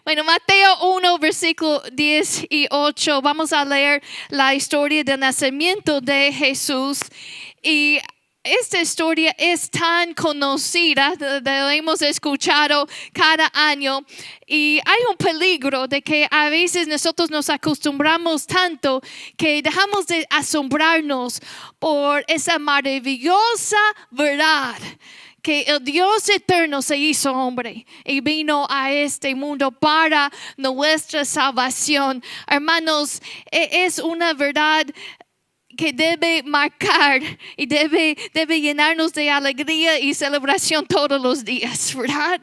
Bueno, Mateo 1, versículo 18. Vamos a leer la historia del nacimiento de Jesús. Y esta historia es tan conocida, la hemos escuchado cada año. Y hay un peligro de que a veces nosotros nos acostumbramos tanto que dejamos de asombrarnos por esa maravillosa verdad. Que el Dios eterno se hizo hombre y vino a este mundo para nuestra salvación. Hermanos, es una verdad que debe marcar y debe llenarnos de alegría y celebración todos los días, ¿verdad?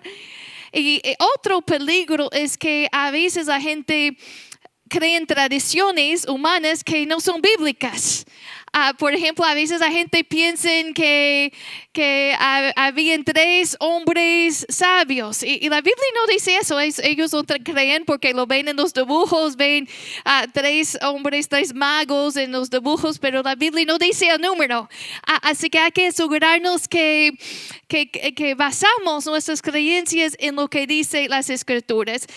Y otro peligro es que a veces la gente cree en tradiciones humanas que no son bíblicas. Por ejemplo, a veces la gente piensa que habían 3 hombres sabios y la Biblia no dice eso. Ellos lo creen porque lo ven en los dibujos, ven 3 hombres, 3 magos en los dibujos, pero la Biblia no dice el número. Así que hay que asegurarnos que basamos nuestras creencias en lo que dice las Escrituras.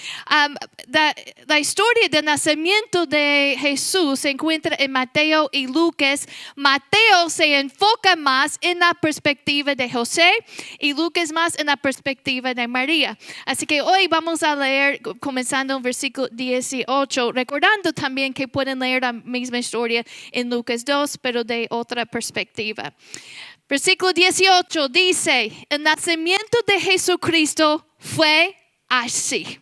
La historia del nacimiento de Jesús se encuentra en Mateo y Lucas. Mateo se enfoca más en la perspectiva de José y Lucas más en la perspectiva de María. Así que hoy vamos a leer comenzando en versículo 18, recordando también que pueden leer la misma historia en Lucas 2, pero de otra perspectiva. Versículo 18 dice, el nacimiento de Jesucristo fue así.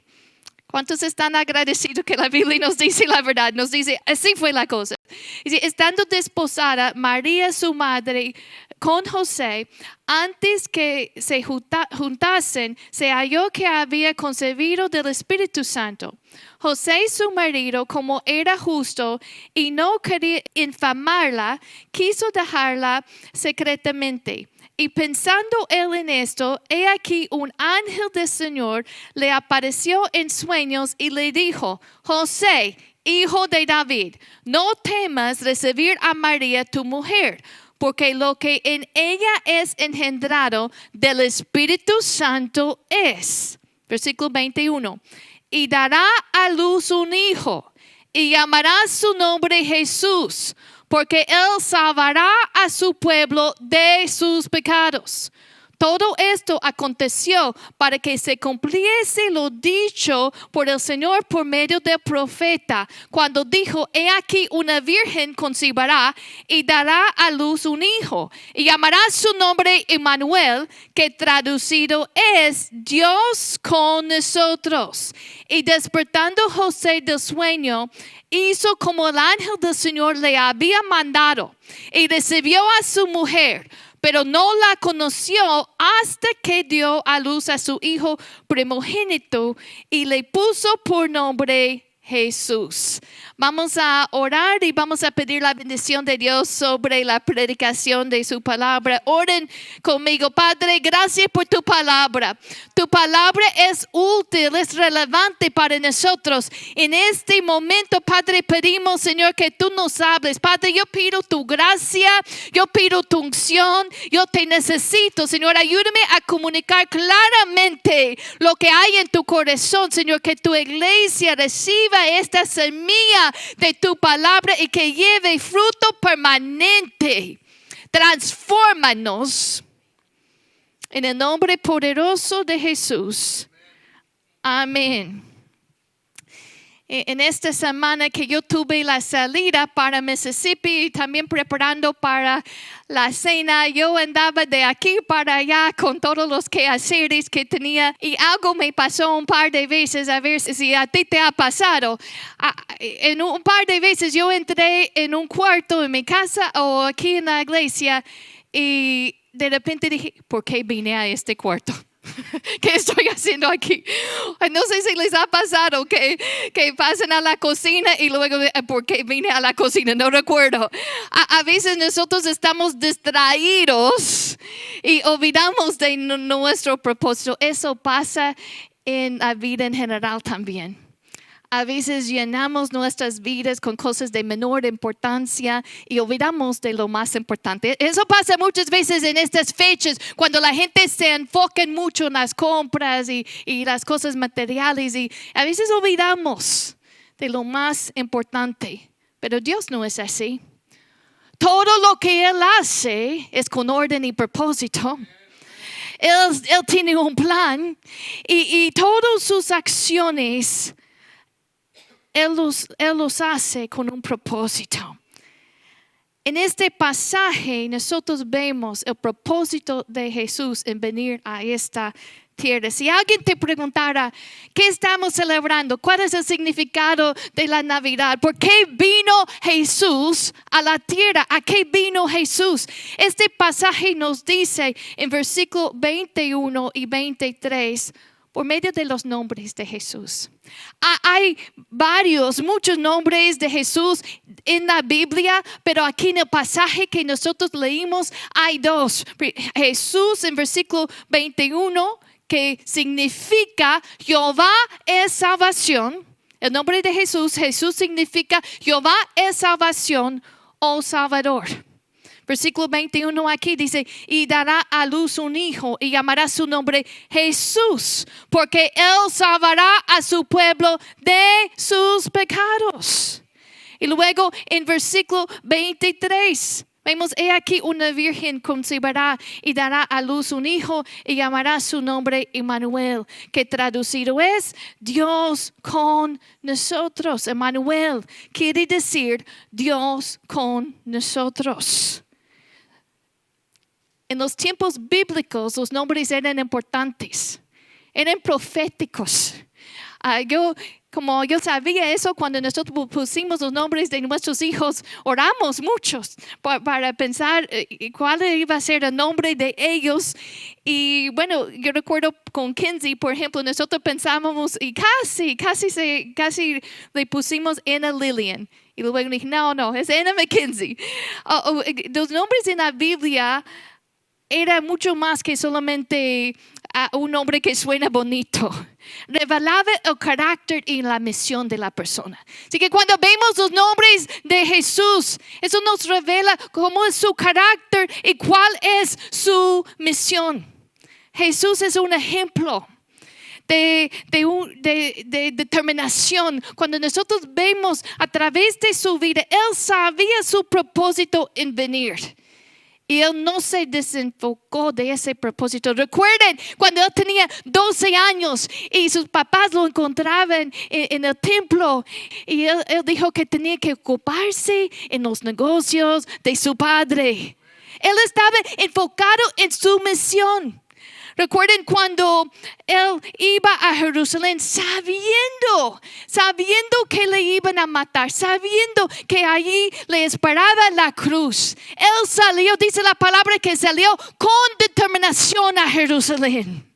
¿Cuántos están agradecidos que la Biblia nos dice la verdad? Nos dice, así fue la cosa. Dice, estando desposada María su madre con José, antes que se juntasen, se halló que había concebido del Espíritu Santo. José su marido, como era justo y no quería infamarla, quiso dejarla secretamente. Y pensando él en esto, he aquí un ángel del Señor le apareció en sueños y le dijo, José, hijo de David, no temas recibir a María tu mujer, porque lo que en ella es engendrado del Espíritu Santo es. Versículo 21. Y dará a luz un hijo, y llamará su nombre Jesús, porque él salvará a su pueblo de sus pecados. Todo esto aconteció para que se cumpliese lo dicho por el Señor por medio del profeta, cuando dijo, he aquí una virgen concebirá y dará a luz un hijo, y llamará su nombre Emmanuel, que traducido es Dios con nosotros. Y despertando José del sueño, hizo como el ángel del Señor le había mandado, y recibió a su mujer, pero no la conoció hasta que dio a luz a su hijo primogénito y le puso por nombre Jesús. Vamos a orar y vamos a pedir la bendición de Dios sobre la predicación de su palabra. Oren conmigo. Padre, gracias por tu palabra. Tu palabra es útil, es relevante para nosotros. En este momento, Padre, pedimos, Señor, que tú nos hables. Padre, yo pido tu gracia, yo pido tu unción, yo te necesito, Señor. Ayúdame a comunicar claramente lo que hay en tu corazón, Señor, que tu iglesia reciba esta semilla de tu palabra y que lleve fruto permanente. Transfórmanos en el nombre poderoso de Jesús. Amén. En esta semana que yo tuve la salida para Mississippi y también preparando para la cena, yo andaba de aquí para allá con todos los quehaceres que tenía y algo me pasó un par de veces, a ver si a ti te ha pasado. En un par de veces yo entré en un cuarto en mi casa o aquí en la iglesia y de repente dije, ¿por qué vine a este cuarto? ¿Qué estoy haciendo aquí? No sé si les ha pasado que pasan a la cocina y luego, ¿por qué vine a la cocina? No recuerdo. A veces nosotros estamos distraídos y olvidamos de nuestro propósito. Eso pasa en la vida en general también. A veces llenamos nuestras vidas con cosas de menor importancia y olvidamos de lo más importante. Eso pasa muchas veces en estas fechas, cuando la gente se enfoca mucho en las compras y las cosas materiales, y a veces olvidamos de lo más importante. Pero Dios no es así. Todo lo que Él hace es con orden y propósito. Él tiene un plan y todas sus acciones Él los hace con un propósito. En este pasaje nosotros vemos el propósito de Jesús en venir a esta tierra. Si alguien te preguntara, ¿qué estamos celebrando? ¿Cuál es el significado de la Navidad? ¿Por qué vino Jesús a la tierra? ¿A qué vino Jesús? Este pasaje nos dice en versículo 21 y 23, por medio de los nombres de Jesús. Hay muchos nombres de Jesús en la Biblia, pero aquí en el pasaje que nosotros leímos hay dos. Jesús en versículo 21, que significa Jehová es salvación. El nombre de Jesús significa Jehová es salvación o Salvador. Versículo 21 aquí dice, y dará a luz un hijo y llamará su nombre Jesús, porque Él salvará a su pueblo de sus pecados. Y luego en versículo 23 vemos, he aquí una virgen concebirá y dará a luz un hijo y llamará su nombre Emmanuel, que traducido es Dios con nosotros. Emmanuel quiere decir Dios con nosotros. En los tiempos bíblicos los nombres eran importantes, eran proféticos. Yo sabía eso cuando nosotros pusimos los nombres de nuestros hijos, oramos muchos para pensar cuál iba a ser el nombre de ellos. Y bueno, yo recuerdo con Kinsey, por ejemplo, nosotros pensábamos y casi le pusimos Anna Lillian. Y luego dije, no, es Anna McKenzie. Los nombres en la Biblia era mucho más que solamente un nombre que suena bonito. Revelaba el carácter y la misión de la persona. Así que cuando vemos los nombres de Jesús, eso nos revela cómo es su carácter y cuál es su misión. Jesús es un ejemplo de determinación. Cuando nosotros vemos a través de su vida, Él sabía su propósito en venir. Y Él no se desenfocó de ese propósito. Recuerden cuando Él tenía 12 años y sus papás lo encontraban en el templo. Y él dijo que tenía que ocuparse en los negocios de su padre. Él estaba enfocado en su misión. Recuerden cuando Él iba a Jerusalén sabiendo que le iban a matar, sabiendo que allí le esperaba la cruz. Él salió, dice la palabra que salió con determinación a Jerusalén.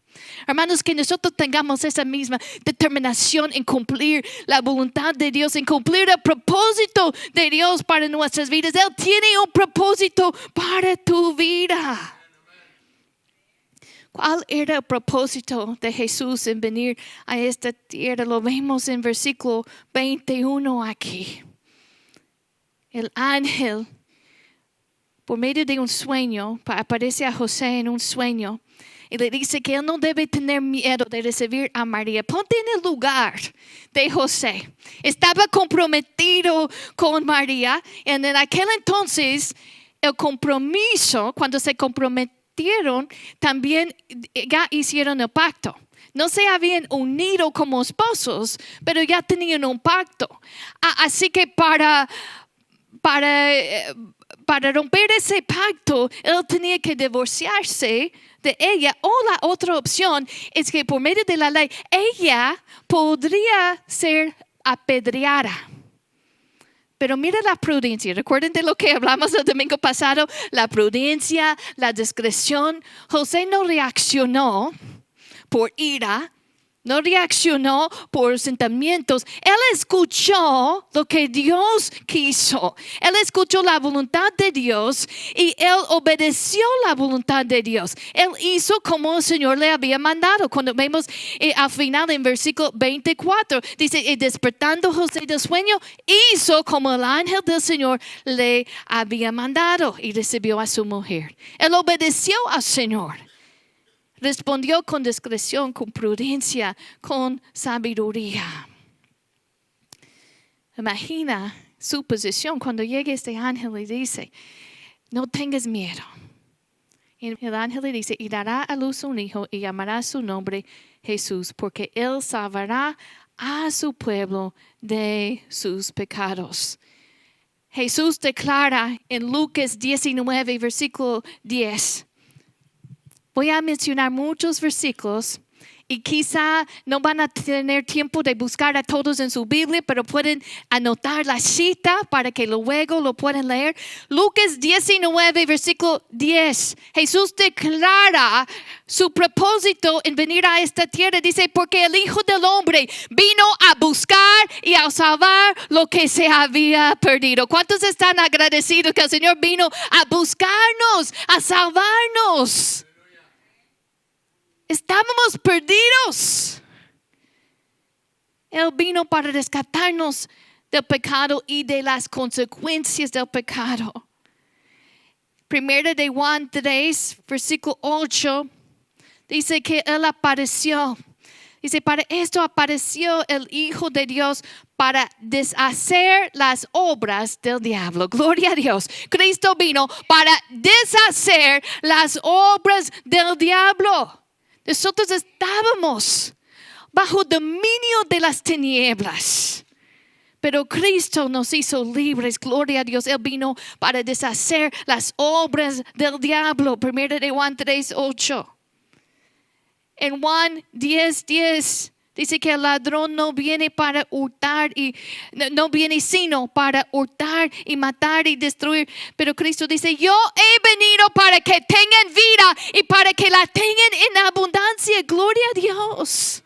Hermanos, que nosotros tengamos esa misma determinación en cumplir la voluntad de Dios, en cumplir el propósito de Dios para nuestras vidas. Él tiene un propósito para tu vida. ¿Cuál era el propósito de Jesús en venir a esta tierra? Lo vemos en versículo 21 aquí. El ángel, por medio de un sueño, aparece a José en un sueño y le dice que él no debe tener miedo de recibir a María. Ponte en el lugar de José. Estaba comprometido con María, y en aquel entonces el compromiso, cuando se comprometieron, también ya hicieron el pacto. No se habían unido como esposos, pero ya tenían un pacto. Así que para romper ese pacto, él tenía que divorciarse de ella. O la otra opción es que por medio de la ley, ella podría ser apedreada. Pero mira la prudencia. Recuerden de lo que hablamos el domingo pasado. La prudencia, la discreción. José no reaccionó por ira. No reaccionó por sentimientos. Él escuchó lo que Dios quiso. Él escuchó la voluntad de Dios y él obedeció la voluntad de Dios. Él hizo como el Señor le había mandado. Cuando vemos al final en versículo 24, dice, y despertando José del sueño, hizo como el ángel del Señor le había mandado y recibió a su mujer. Él obedeció al Señor. Respondió con discreción, con prudencia, con sabiduría. Imagina su posición cuando llega este ángel y dice, no tengas miedo. Y el ángel le dice, y dará a luz un hijo y llamará su nombre Jesús, porque él salvará a su pueblo de sus pecados. Jesús declara en Lucas 19, versículo 10. Voy a mencionar muchos versículos y quizá no van a tener tiempo de buscar a todos en su Biblia, pero pueden anotar la cita para que luego lo puedan leer. Lucas 19, versículo 10. Jesús declara su propósito en venir a esta tierra. Dice, porque el Hijo del Hombre vino a buscar y a salvar lo que se había perdido. ¿Cuántos están agradecidos que el Señor vino a buscarnos, a salvarnos? Estábamos perdidos. Él vino para rescatarnos del pecado y de las consecuencias del pecado. Primera de Juan 3, versículo 8, dice que Él apareció. Dice, para esto apareció el Hijo de Dios para deshacer las obras del diablo. Gloria a Dios. Cristo vino para deshacer las obras del diablo. Nosotros estábamos bajo dominio de las tinieblas, pero Cristo nos hizo libres. Gloria a Dios. Él vino para deshacer las obras del diablo. Primera de Juan 3:8. En Juan 10:10 dice que el ladrón no viene para hurtar y no viene sino para hurtar y matar y destruir. Pero Cristo dice, yo he venido para que tengan vida y para que la tengan en abundancia. Gloria a Dios.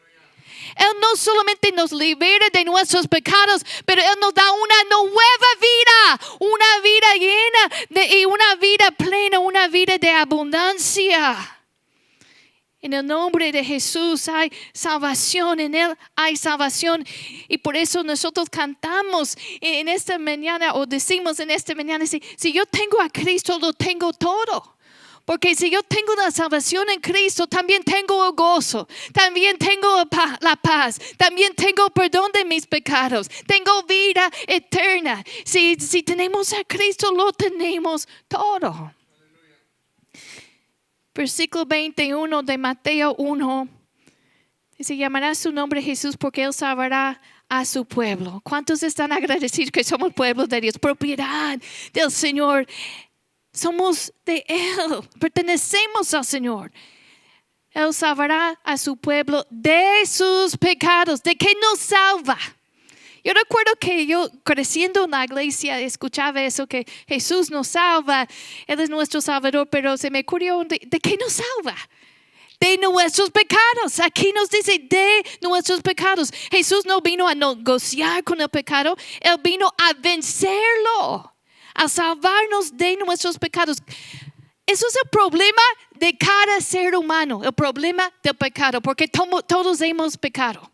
Él no solamente nos libera de nuestros pecados, pero Él nos da una nueva vida, una vida llena y una vida plena, una vida de abundancia. En el nombre de Jesús hay salvación, en Él hay salvación. Y por eso nosotros cantamos en esta mañana o decimos en esta mañana, si yo tengo a Cristo, lo tengo todo. Porque si yo tengo la salvación en Cristo, también tengo el gozo, también tengo la paz, también tengo perdón de mis pecados, tengo vida eterna. Si tenemos a Cristo, lo tenemos todo. Versículo 21 de Mateo 1. Dice, llamará su nombre Jesús porque Él salvará a su pueblo. ¿Cuántos están agradecidos que somos pueblo de Dios? Propiedad del Señor. Somos de Él. Pertenecemos al Señor. Él salvará a su pueblo de sus pecados. ¿De qué nos salva? Yo recuerdo que yo creciendo en la iglesia escuchaba eso, que Jesús nos salva, Él es nuestro Salvador, pero se me ocurrió, ¿de qué nos salva? De nuestros pecados. Aquí nos dice de nuestros pecados. Jesús no vino a negociar con el pecado, Él vino a vencerlo, a salvarnos de nuestros pecados. Eso es el problema de cada ser humano, el problema del pecado, porque todos hemos pecado.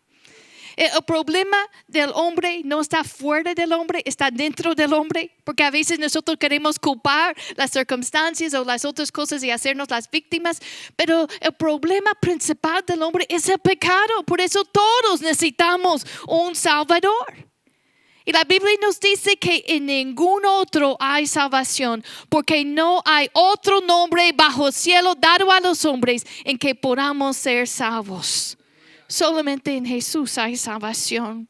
El problema del hombre no está fuera del hombre, está dentro del hombre, porque a veces nosotros queremos culpar las circunstancias o las otras cosas y hacernos las víctimas, pero el problema principal del hombre es el pecado. Por eso todos necesitamos un Salvador. Y la Biblia nos dice que en ningún otro hay salvación, porque no hay otro nombre bajo el cielo dado a los hombres en que podamos ser salvos. Solamente en Jesús hay salvación.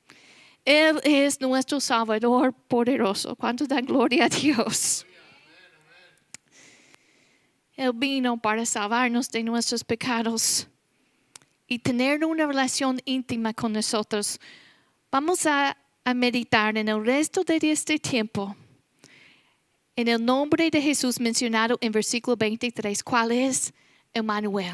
Él es nuestro Salvador poderoso. ¿Cuántos dan gloria a Dios? Él vino para salvarnos de nuestros pecados y tener una relación íntima con nosotros. Vamos a meditar en el resto de este tiempo en el nombre de Jesús mencionado en versículo 23. ¿Cuál es? Emmanuel.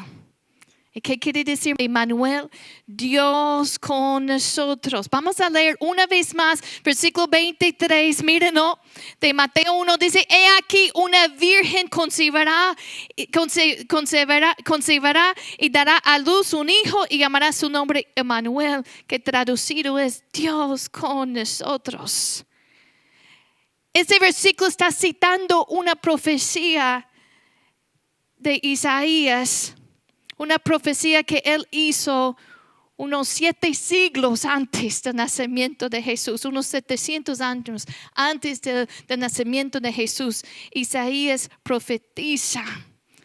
¿Y qué quiere decir Emmanuel? Dios con nosotros. Vamos a leer una vez más, versículo 23. Mírenlo, de Mateo 1 dice: he aquí una virgen concebirá y dará a luz un hijo y llamará su nombre Emmanuel, que traducido es Dios con nosotros. Este versículo está citando una profecía de Isaías. Una profecía que él hizo unos 7 siglos antes del nacimiento de Jesús, unos 700 años antes del nacimiento de Jesús. Isaías profetiza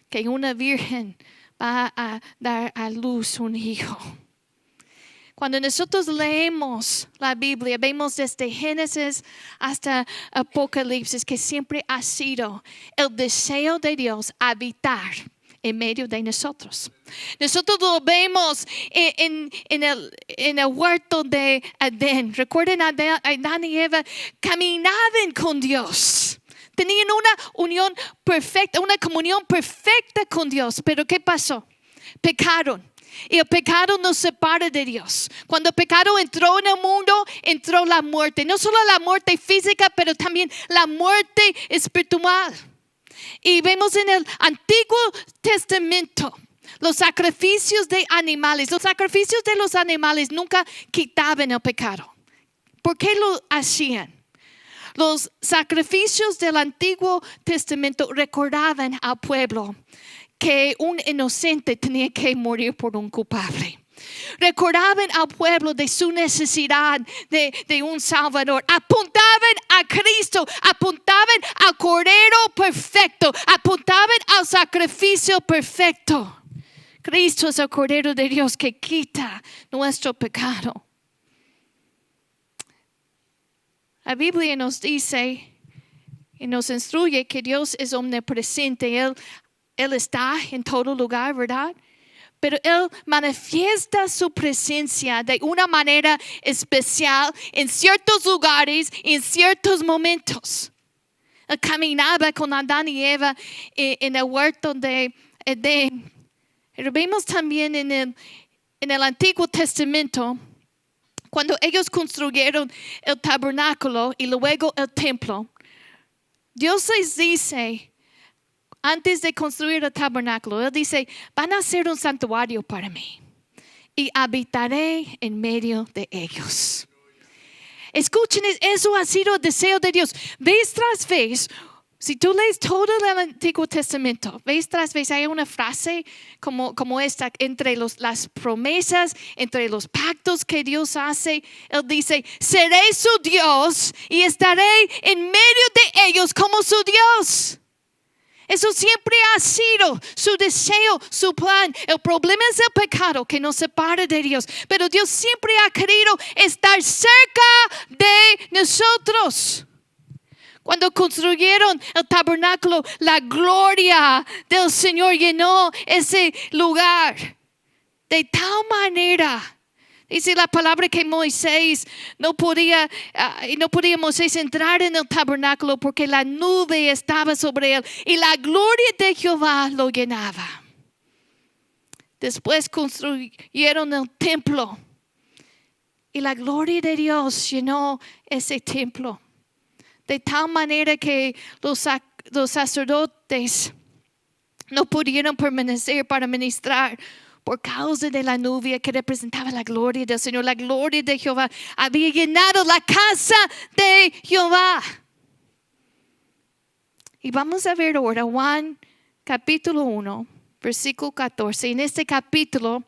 que una virgen va a dar a luz un hijo. Cuando nosotros leemos la Biblia, vemos desde Génesis hasta Apocalipsis que siempre ha sido el deseo de Dios habitar en medio de nosotros. Nosotros lo vemos en el huerto de Edén. Recuerden, Adán y Eva caminaban con Dios. Tenían una unión perfecta, una comunión perfecta con Dios. Pero ¿qué pasó? Pecaron. Y el pecado nos separa de Dios. Cuando el pecado entró en el mundo, entró la muerte. No solo la muerte física, pero también la muerte espiritual. Y vemos en el Antiguo Testamento los sacrificios de animales. Los sacrificios de los animales nunca quitaban el pecado. ¿Por qué lo hacían? Los sacrificios del Antiguo Testamento recordaban al pueblo que un inocente tenía que morir por un culpable. Recordaban al pueblo de su necesidad de un Salvador. Apuntaban a Cristo, apuntaban al Cordero perfecto, apuntaban al sacrificio perfecto. Cristo es el Cordero de Dios que quita nuestro pecado. La Biblia nos dice y nos instruye que Dios es omnipresente. Él está en todo lugar, ¿verdad? Pero Él manifiesta su presencia de una manera especial en ciertos lugares, en ciertos momentos. Él caminaba con Adán y Eva en el huerto de Edén. Pero vemos también en el Antiguo Testamento, cuando ellos construyeron el tabernáculo y luego el templo, Dios les dice, antes de construir el tabernáculo, Él dice: van a hacer un santuario para mí y habitaré en medio de ellos. Escuchen, eso ha sido el deseo de Dios. Vez tras vez, si tú lees todo el Antiguo Testamento, vez tras vez hay una frase como esta, entre las promesas, entre los pactos que Dios hace. Él dice: seré su Dios y estaré en medio de ellos como su Dios. Eso siempre ha sido su deseo, su plan. El problema es el pecado que nos separa de Dios. Pero Dios siempre ha querido estar cerca de nosotros. Cuando construyeron el tabernáculo, la gloria del Señor llenó ese lugar. De tal manera, dice la palabra que Moisés no podía Moisés entrar en el tabernáculo porque la nube estaba sobre él y la gloria de Jehová lo llenaba. Después construyeron el templo y la gloria de Dios llenó ese templo. De tal manera que los sacerdotes no pudieron permanecer para ministrar por causa de la nube que representaba la gloria del Señor. La gloria de Jehová había llenado la casa de Jehová. Y vamos a ver ahora Juan capítulo 1, versículo 14. En este capítulo,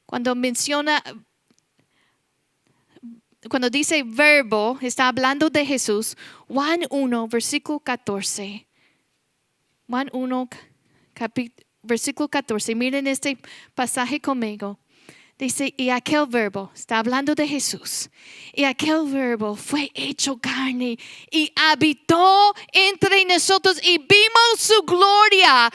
cuando dice verbo, está hablando de Jesús. Juan 1, versículo 14. Juan 1, versículo 14. Miren este pasaje conmigo. Dice: y aquel verbo, está hablando de Jesús, y aquel verbo fue hecho carne y habitó entre nosotros y vimos su gloria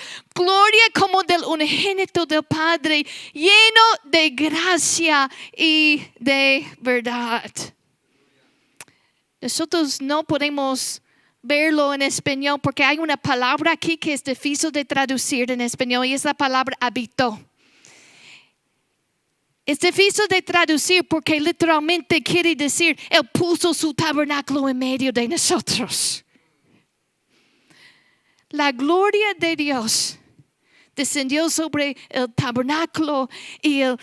como del unigénito del Padre, lleno de gracia y de verdad. Nosotros no podemos verlo en español porque hay una palabra aquí que es difícil de traducir en español y es la palabra habitó. Es difícil de traducir porque literalmente quiere decir, Él puso su tabernáculo en medio de nosotros. La gloria de Dios descendió sobre el tabernáculo y el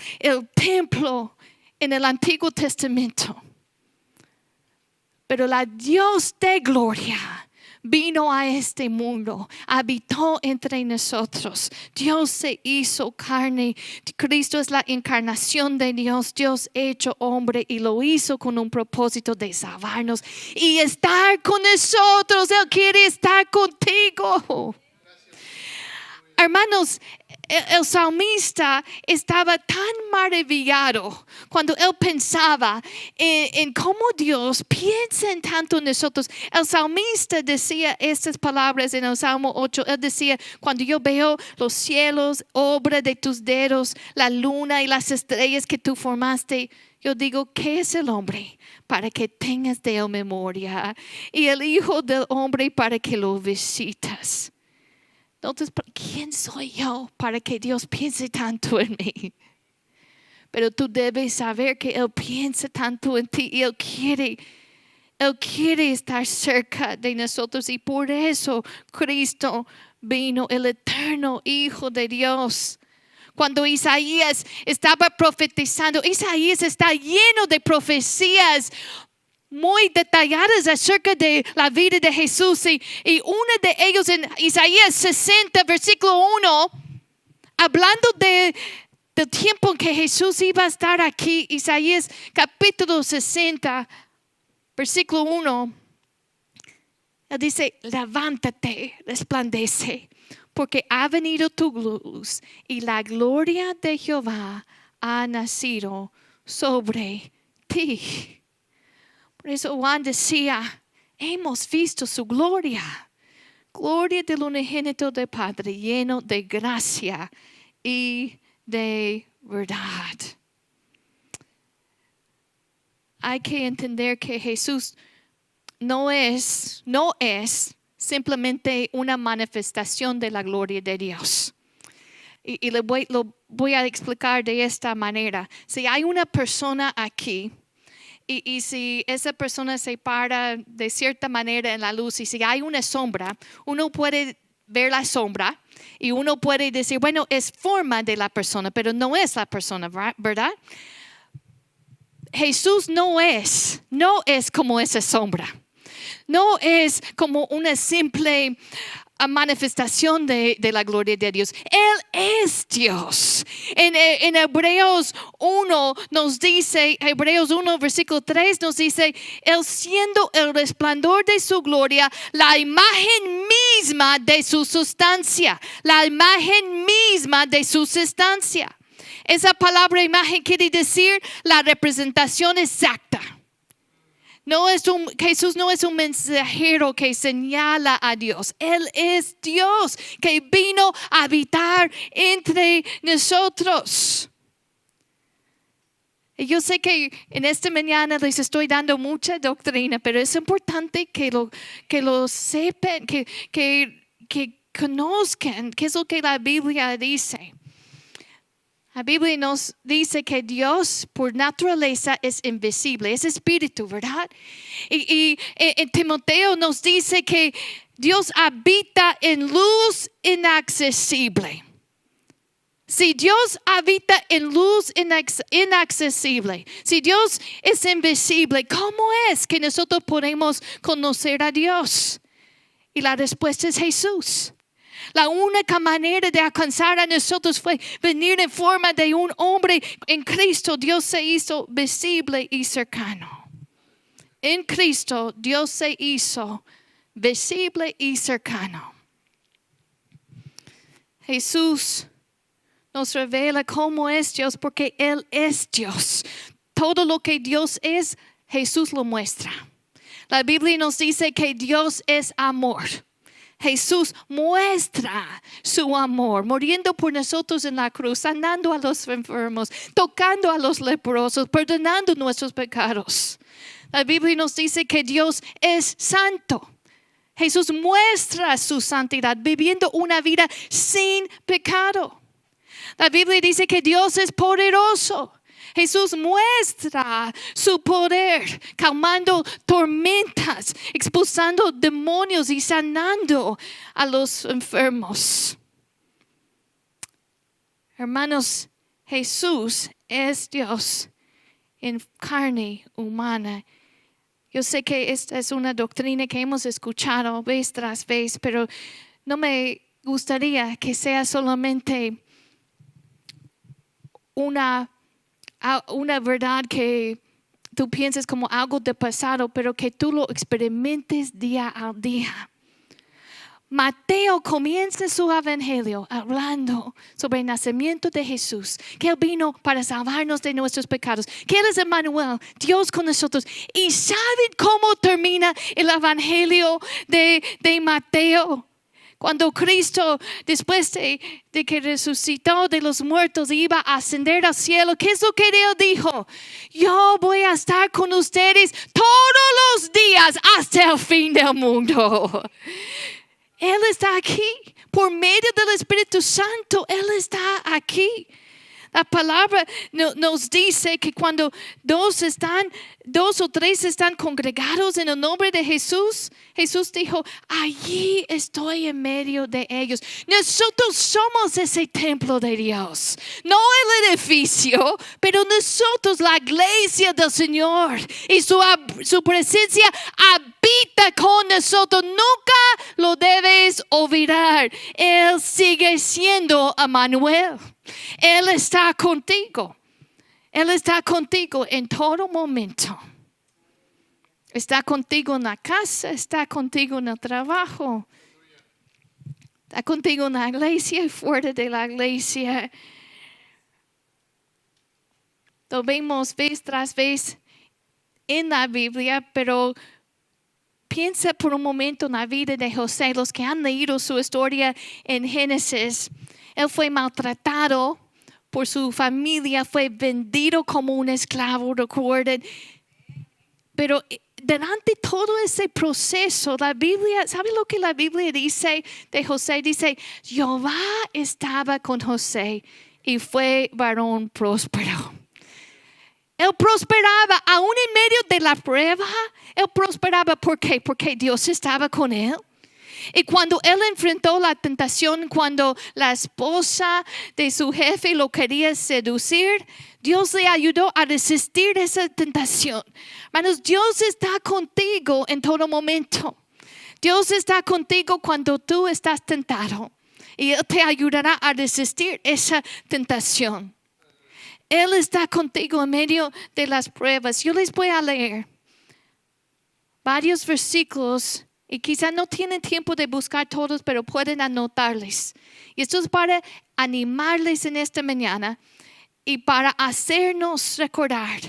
templo en el Antiguo Testamento. Pero la Dios de gloria vino a este mundo, habitó entre nosotros. Dios se hizo carne. Cristo es la encarnación de Dios, Dios hecho hombre, y lo hizo con un propósito de salvarnos y estar con nosotros. Él quiere estar contigo. Hermanos, el salmista estaba tan maravillado cuando él pensaba en cómo Dios piensa en tanto en nosotros. El salmista decía estas palabras en el Salmo 8. Él decía, cuando yo veo los cielos, obra de tus dedos, la luna y las estrellas que tú formaste, yo digo, ¿qué es el hombre para que tengas de él memoria? Y el hijo del hombre para que lo visitas. Entonces, ¿quién soy yo para que Dios piense tanto en mí? Pero tú debes saber que Él piensa tanto en ti y Él quiere estar cerca de nosotros. Y por eso Cristo vino, el eterno Hijo de Dios. Cuando Isaías estaba profetizando, Isaías está lleno de profecías muy detalladas acerca de la vida de Jesús y una de ellos en Isaías 60 versículo 1 hablando del tiempo en que Jesús iba a estar aquí. Isaías capítulo 60 versículo 1, él dice, levántate, resplandece, porque ha venido tu luz y la gloria de Jehová ha nacido sobre ti. Por eso Juan decía, hemos visto su gloria, gloria del unigénito del Padre, lleno de gracia y de verdad. Hay que entender que Jesús no es simplemente una manifestación de la gloria de Dios. Y lo voy a explicar de esta manera. Si hay una persona aquí, y si esa persona se para de cierta manera en la luz y si hay una sombra, uno puede ver la sombra y uno puede decir, bueno, es forma de la persona, pero no es la persona, ¿verdad? Jesús no es como esa sombra. No es como una simple manifestación de la gloria de Dios. Él es Dios. En Hebreos 1 nos dice, Hebreos 1 versículo 3 nos dice, Él siendo el resplandor de su gloria, la imagen misma de su sustancia. La imagen misma de su sustancia. Esa palabra imagen quiere decir la representación exacta. Jesús no es un mensajero que señala a Dios. Él es Dios que vino a habitar entre nosotros. Y yo sé que en esta mañana les estoy dando mucha doctrina, pero es importante que lo sepan, que conozcan qué es lo que la Biblia dice. La Biblia nos dice que Dios por naturaleza es invisible, es espíritu, ¿verdad? Y en Timoteo nos dice que Dios habita en luz inaccesible. Si Dios habita en luz inaccesible, si Dios es invisible, ¿cómo es que nosotros podemos conocer a Dios? Y la respuesta es Jesús. La única manera de alcanzar a nosotros fue venir en forma de un hombre. En Cristo Dios se hizo visible y cercano. En Cristo Dios se hizo visible y cercano. Jesús nos revela cómo es Dios porque Él es Dios. Todo lo que Dios es, Jesús lo muestra. La Biblia nos dice que Dios es amor. Jesús muestra su amor, muriendo por nosotros en la cruz, sanando a los enfermos, tocando a los leprosos, perdonando nuestros pecados. La Biblia nos dice que Dios es santo. Jesús muestra su santidad viviendo una vida sin pecado. La Biblia dice que Dios es poderoso. Jesús muestra su poder, calmando tormentas, expulsando demonios y sanando a los enfermos. Hermanos, Jesús es Dios en carne humana. Yo sé que esta es una doctrina que hemos escuchado vez tras vez, pero no me gustaría que sea solamente una verdad que tú pienses como algo de pasado, pero que tú lo experimentes día a día. Mateo comienza su evangelio hablando sobre el nacimiento de Jesús, que Él vino para salvarnos de nuestros pecados, que Él es Emmanuel, Dios con nosotros. ¿Y saben cómo termina el evangelio de Mateo? Cuando Cristo, después de que resucitó de los muertos, iba a ascender al cielo, ¿qué es lo que Dios dijo? Yo voy a estar con ustedes todos los días hasta el fin del mundo. Él está aquí. Por medio del Espíritu Santo, Él está aquí. La palabra nos dice que cuando dos o tres están congregados en el nombre de Jesús, Jesús dijo, allí estoy en medio de ellos. Nosotros somos ese templo de Dios. No el edificio, pero nosotros, la iglesia del Señor. Y su presencia habita con nosotros. Nunca lo debes olvidar. Él sigue siendo Emmanuel. Él está contigo. Él está contigo en todo momento. Está contigo en la casa, está contigo en el trabajo. Está contigo en la iglesia y fuera de la iglesia. Lo vemos vez tras vez en la Biblia, pero piensa por un momento en la vida de José. Los que han leído su historia en Génesis, él fue maltratado por su familia, fue vendido como un esclavo, recuerden. Pero durante todo ese proceso, la Biblia, ¿sabe lo que la Biblia dice de José? Dice, Jehová estaba con José y fue varón próspero. Él prosperaba aún en medio de la prueba. Él prosperaba, ¿por qué? Porque Dios estaba con él. Y cuando él enfrentó la tentación, cuando la esposa de su jefe lo quería seducir, Dios le ayudó a resistir esa tentación. Hermanos, Dios está contigo en todo momento. Dios está contigo cuando tú estás tentado. Y Él te ayudará a resistir esa tentación. Él está contigo en medio de las pruebas. Yo les voy a leer varios versículos. Y quizá no tienen tiempo de buscar todos, pero pueden anotarles. Y esto es para animarles en esta mañana y para hacernos recordar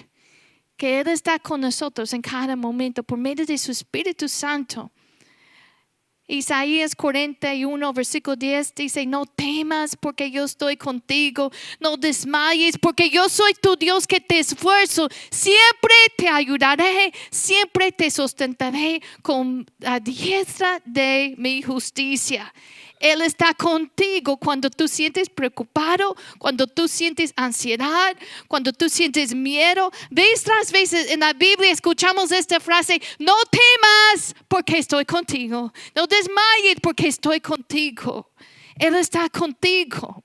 que Él está con nosotros en cada momento por medio de su Espíritu Santo. Isaías 41, versículo 10 dice, no temas porque yo estoy contigo, no desmayes porque yo soy tu Dios que te esfuerzo, siempre te ayudaré, siempre te sustentaré con la diestra de mi justicia. Él está contigo cuando tú sientes preocupado, cuando tú sientes ansiedad, cuando tú sientes miedo. Vez tras vez en la Biblia escuchamos esta frase, no temas porque estoy contigo. No desmayes porque estoy contigo. Él está contigo.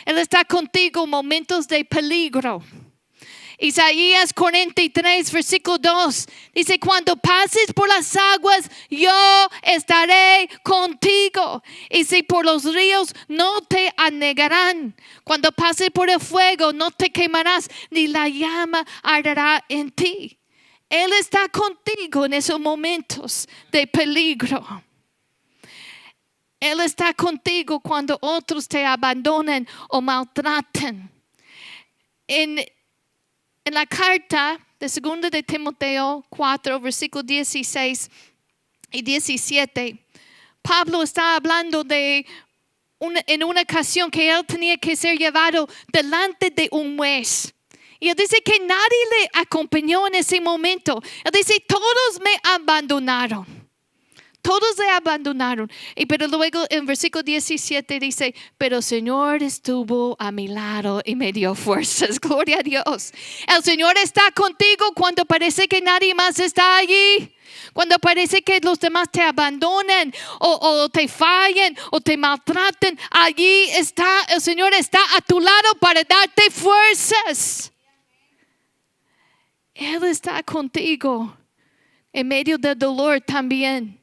Él está contigo en momentos de peligro. Isaías 43, versículo 2 dice, cuando pases por las aguas, yo estaré contigo. Y si por los ríos, no te anegarán. Cuando pases por el fuego, no te quemarás, ni la llama arderá en ti. Él está contigo en esos momentos de peligro. Él está contigo cuando otros te abandonan o maltratan. En la carta de 2 de Timoteo 4, versículos 16 y 17, Pablo está hablando en una ocasión que él tenía que ser llevado delante de un juez. Y él dice que nadie le acompañó en ese momento. Él dice, todos me abandonaron. Todos le abandonaron. Pero luego en versículo 17 dice, pero el Señor estuvo a mi lado y me dio fuerzas. Gloria a Dios. El Señor está contigo cuando parece que nadie más está allí. Cuando parece que los demás te abandonan o te fallan o te maltratan, allí está, el Señor está a tu lado para darte fuerzas. Él está contigo en medio del dolor también.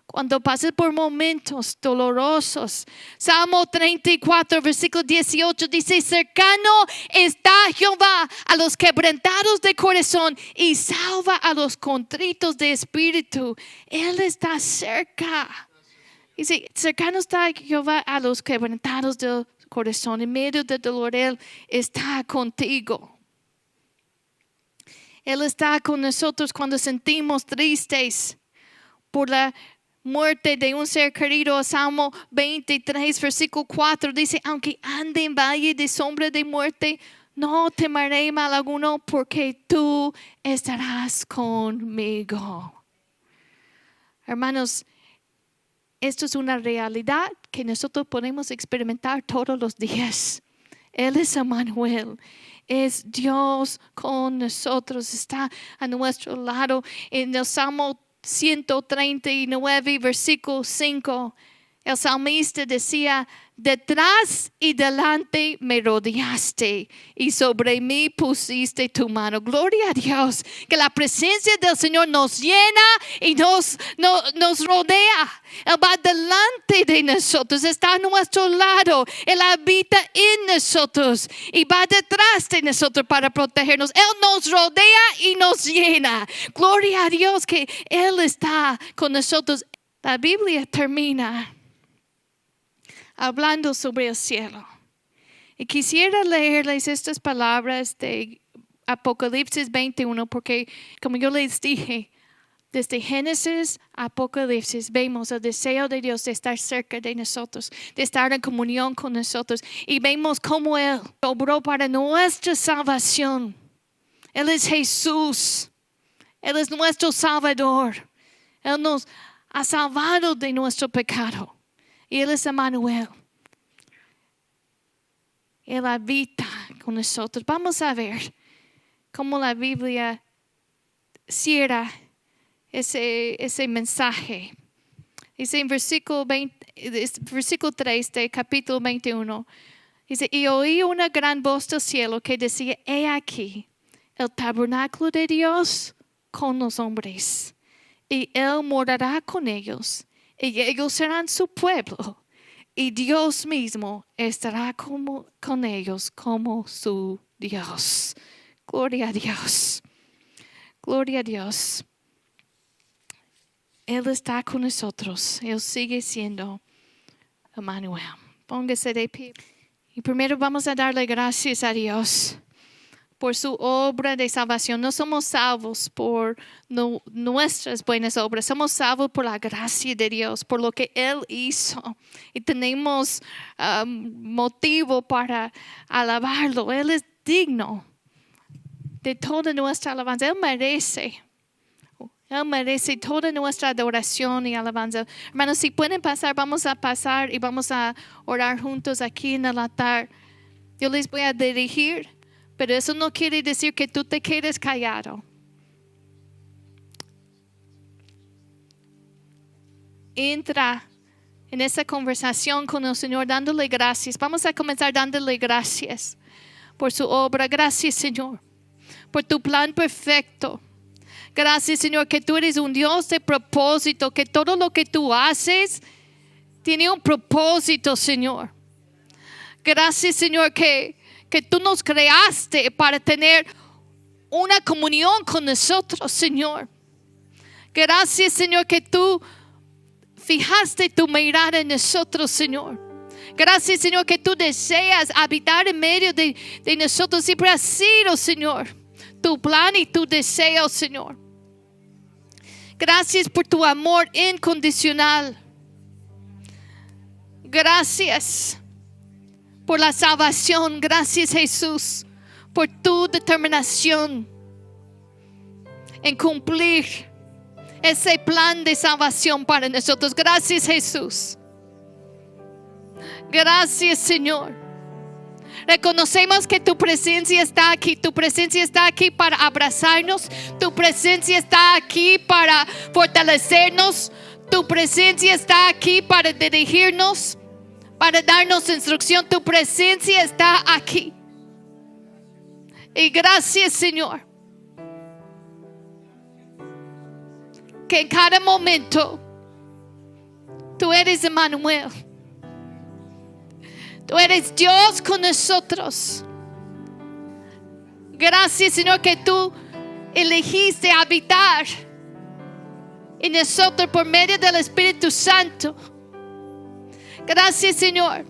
Cuando pases por momentos dolorosos. Salmo 34, versículo 18 dice, cercano está Jehová a los quebrantados de corazón y salva a los contritos de espíritu. Él está cerca. Dice, cercano está Jehová a los quebrantados de corazón. En medio del dolor, Él está contigo. Él está con nosotros cuando sentimos tristes por la muerte de un ser querido. Salmo 23, versículo 4 dice, aunque ande en valle de sombra de muerte, no temeré mal alguno porque tú estarás conmigo. Hermanos, esto es una realidad que nosotros podemos experimentar todos los días. Él es Emmanuel. Es Dios con nosotros, está a nuestro lado. En el Salmo 139, versículo 5, el salmista decía, detrás y delante me rodeaste y sobre mí pusiste tu mano. Gloria a Dios, que la presencia del Señor nos llena y nos rodea. Él va delante de nosotros, está a nuestro lado. Él habita en nosotros y va detrás de nosotros para protegernos. Él nos rodea y nos llena. Gloria a Dios que Él está con nosotros. La Biblia termina hablando sobre el cielo. Y quisiera leerles estas palabras de Apocalipsis 21, porque como yo les dije, desde Génesis a Apocalipsis vemos el deseo de Dios de estar cerca de nosotros, de estar en comunión con nosotros. Y vemos cómo Él obró para nuestra salvación. Él es Jesús. Él es nuestro Salvador. Él nos ha salvado de nuestro pecado. Y Él es Emmanuel. Él habita con nosotros. Vamos a ver cómo la Biblia cierra ese mensaje. Dice en versículo 3 de capítulo 21. Dice, y oí una gran voz del cielo que decía, he aquí el tabernáculo de Dios con los hombres. Y Él morará con ellos. Y ellos serán su pueblo. Y Dios mismo estará con ellos como su Dios. Gloria a Dios. Gloria a Dios. Él está con nosotros. Él sigue siendo Emmanuel. Póngase de pie. Y primero vamos a darle gracias a Dios por su obra de salvación. No somos salvos por nuestras buenas obras. Somos salvos por la gracia de Dios, por lo que Él hizo. Y tenemos motivo para alabarlo. Él es digno de toda nuestra alabanza. Él merece toda nuestra adoración y alabanza. Hermanos, si pueden pasar, vamos a pasar y vamos a orar juntos aquí en el altar. Yo les voy a dirigir. Pero eso no quiere decir que tú te quedes callado. Entra en esa conversación con el Señor dándole gracias. Vamos a comenzar dándole gracias por su obra. Gracias, Señor, por tu plan perfecto. Gracias, Señor, que tú eres un Dios de propósito, que todo lo que tú haces tiene un propósito, Señor. Gracias, Señor, que tú nos creaste para tener una comunión con nosotros, Señor. Gracias, Señor, que tú fijaste tu mirada en nosotros, Señor. Gracias, Señor, que tú deseas habitar en medio de nosotros. Siempre ha sido, Señor, tu plan y tu deseo, Señor. Gracias por tu amor incondicional. Gracias por la salvación. Gracias, Jesús, por tu determinación en cumplir ese plan de salvación para nosotros. Gracias, Jesús. Gracias, Señor. Reconocemos que tu presencia está aquí. Tu presencia está aquí para abrazarnos. Tu presencia está aquí para fortalecernos. Tu presencia está aquí para dirigirnos, para darnos instrucción. Tu presencia está aquí. Y gracias, Señor, que en cada momento tú eres Emmanuel. Tú eres Dios con nosotros. Gracias, Señor, que tú elegiste habitar en nosotros por medio del Espíritu Santo. Gracias, Señor,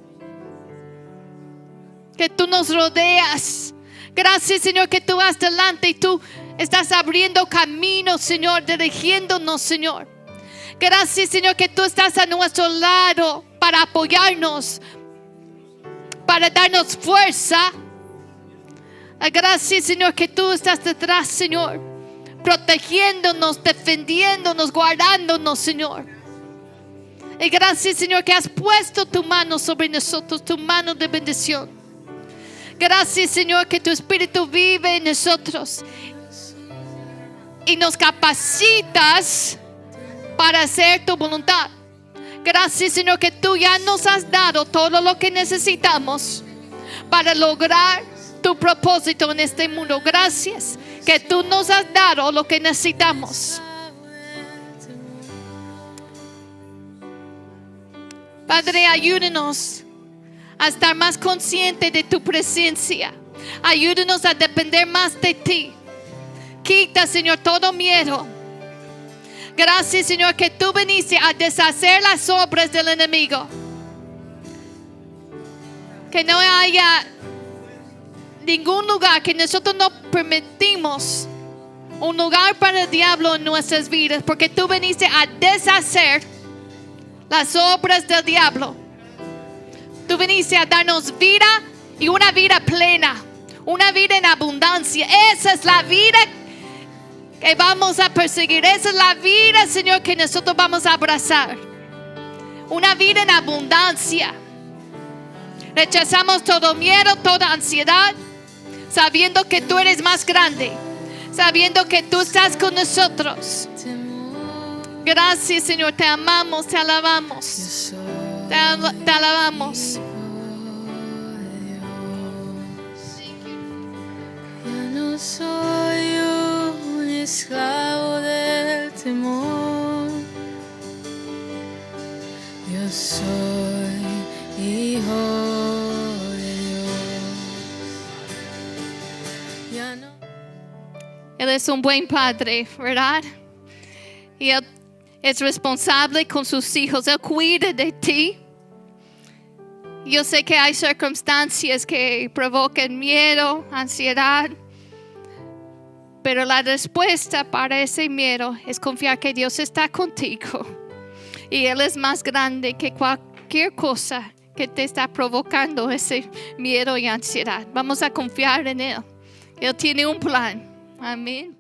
que tú nos rodeas. Gracias, Señor, que tú vas delante y tú estás abriendo caminos, Señor, dirigiéndonos, Señor. Gracias, Señor, que tú estás a nuestro lado para apoyarnos, para darnos fuerza. Gracias, Señor, que tú estás detrás, Señor, protegiéndonos, defendiéndonos, guardándonos, Señor. Y gracias, Señor, que has puesto tu mano sobre nosotros, tu mano de bendición. Gracias, Señor, que tu Espíritu vive en nosotros y nos capacitas para hacer tu voluntad. Gracias, Señor, que tú ya nos has dado todo lo que necesitamos para lograr tu propósito en este mundo. Gracias que tú nos has dado lo que necesitamos. Padre, ayúdanos a estar más conscientes de tu presencia. Ayúdanos a depender más de ti. Quita, Señor, todo miedo. Gracias, Señor, que tú viniste a deshacer las obras del enemigo. Que no haya ningún lugar, que nosotros no permitimos un lugar para el diablo en nuestras vidas, porque tú viniste a deshacer las obras del diablo. Tú viniste a darnos vida y una vida plena, una vida en abundancia. Esa es la vida que vamos a perseguir. Esa es la vida, Señor, que nosotros vamos a abrazar. Una vida en abundancia. Rechazamos todo miedo, toda ansiedad, sabiendo que tú eres más grande, sabiendo que tú estás con nosotros. Gracias, Señor, te amamos, te alabamos. Te alabamos. Ya no soy un esclavo del temor. Yo soy hijo de Dios. Ya no. Él es un buen padre, ¿verdad? Y Él es responsable con sus hijos. Él cuida de ti. Yo sé que hay circunstancias que provocan miedo, ansiedad. Pero la respuesta para ese miedo es confiar que Dios está contigo. Y Él es más grande que cualquier cosa que te está provocando ese miedo y ansiedad. Vamos a confiar en Él. Él tiene un plan. Amén.